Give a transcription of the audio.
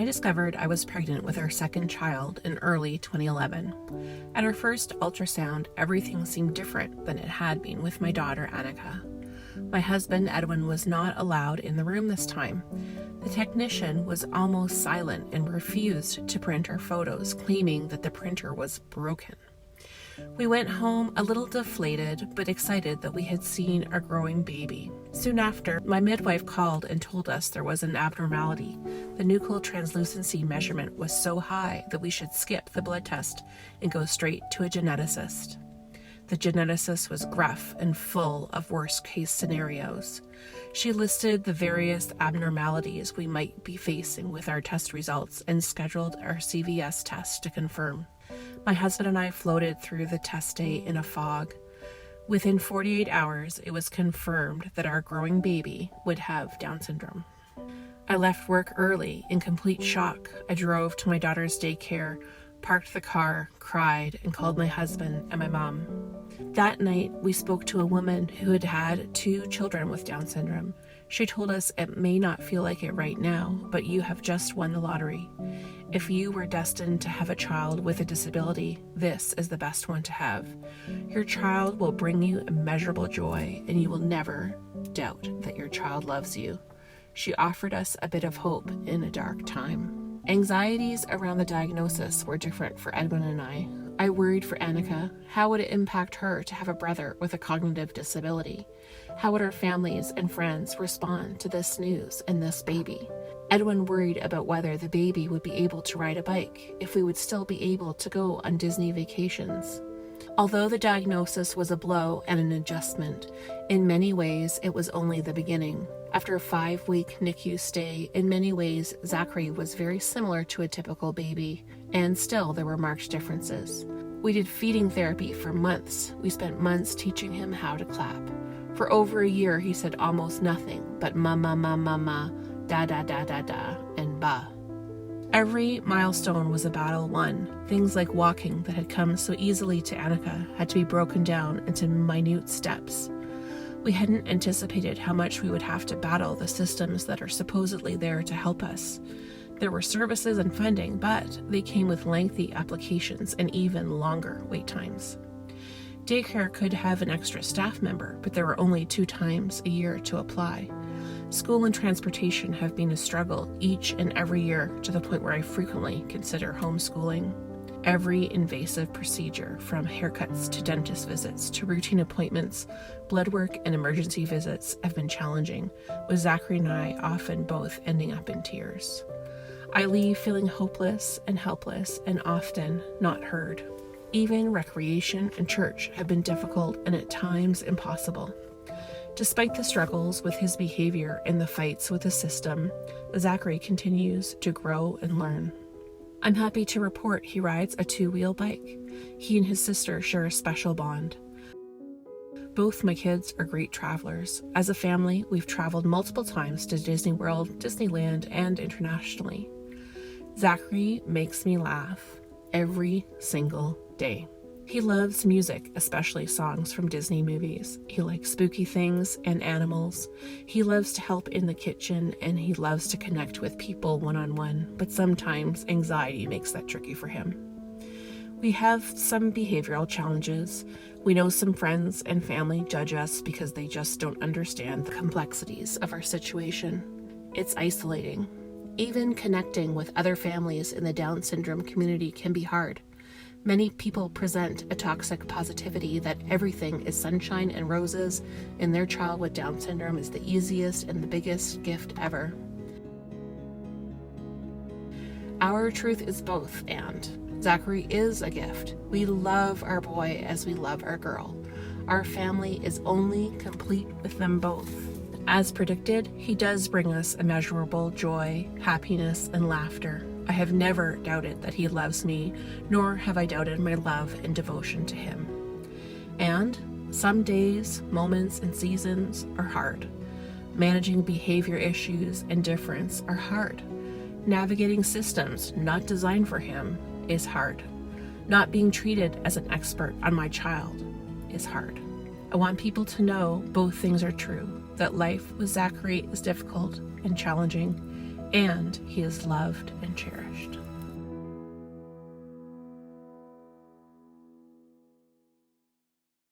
I discovered I was pregnant with our second child in early 2011. At our first ultrasound, everything seemed different than it had been with my daughter, Annika. My husband, Edwin, was not allowed in the room this time. The technician was almost silent and refused to print our photos, claiming that the printer was broken. We went home a little deflated, but excited that we had seen our growing baby. Soon after, my midwife called and told us there was an abnormality. The nuchal translucency measurement was so high that we should skip the blood test and go straight to a geneticist. The geneticist was gruff and full of worst-case scenarios. She listed the various abnormalities we might be facing with our test results and scheduled our CVS test to confirm. My husband and I floated through the test day in a fog. Within 48 hours, it was confirmed that our growing baby would have Down syndrome. I left work early in complete shock. I drove to my daughter's daycare, parked the car, cried, and called my husband and my mom. That night, we spoke to a woman who had had 2 children with Down syndrome. She told us it may not feel like it right now, but you have just won the lottery. If you were destined to have a child with a disability, this is the best one to have. Your child will bring you immeasurable joy, and you will never doubt that your child loves you. She offered us a bit of hope in a dark time. Anxieties around the diagnosis were different for Edwin and I. I worried for Annika. How would it impact her to have a brother with a cognitive disability? How would our families and friends respond to this news and this baby? Edwin worried about whether the baby would be able to ride a bike, if we would still be able to go on Disney vacations. Although the diagnosis was a blow and an adjustment, in many ways it was only the beginning. After a 5-week NICU stay, in many ways Zachary was very similar to a typical baby, and still there were marked differences. We did feeding therapy for months. We spent months teaching him how to clap. For over a year he said almost nothing but mama, mama, mama, da da da da da, and ba. Every milestone was a battle won. Things like walking that had come so easily to Annika had to be broken down into minute steps. We hadn't anticipated how much we would have to battle the systems that are supposedly there to help us. There were services and funding, but they came with lengthy applications and even longer wait times. Daycare could have an extra staff member, but there were only 2 times a year to apply. School and transportation have been a struggle each and every year, to the point where I frequently consider homeschooling. Every invasive procedure, from haircuts to dentist visits to routine appointments, blood work, and emergency visits, have been challenging, with Zachary and I often both ending up in tears. I leave feeling hopeless and helpless and often not heard. Even recreation and church have been difficult and at times impossible. Despite the struggles with his behavior and the fights with the system, Zachary continues to grow and learn. I'm happy to report he rides a 2-wheel bike. He and his sister share a special bond. Both my kids are great travelers. As a family, we've traveled multiple times to Disney World, Disneyland, and internationally. Zachary makes me laugh every single day. He loves music, especially songs from Disney movies. He likes spooky things and animals. He loves to help in the kitchen, and he loves to connect with people one-on-one, but sometimes anxiety makes that tricky for him. We have some behavioral challenges. We know some friends and family judge us because they just don't understand the complexities of our situation. It's isolating. Even connecting with other families in the Down syndrome community can be hard. Many people present a toxic positivity that everything is sunshine and roses, and their child with Down syndrome is the easiest and the biggest gift ever. Our truth is both, and Zachary is a gift. We love our boy as we love our girl. Our family is only complete with them both. As predicted, he does bring us immeasurable joy, happiness, and laughter. I have never doubted that he loves me, nor have I doubted my love and devotion to him. And some days, moments, and seasons are hard. Managing behavior issues and difference are hard. Navigating systems not designed for him is hard. Not being treated as an expert on my child is hard. I want people to know both things are true, that life with Zachary is difficult and challenging, and he is loved and cherished.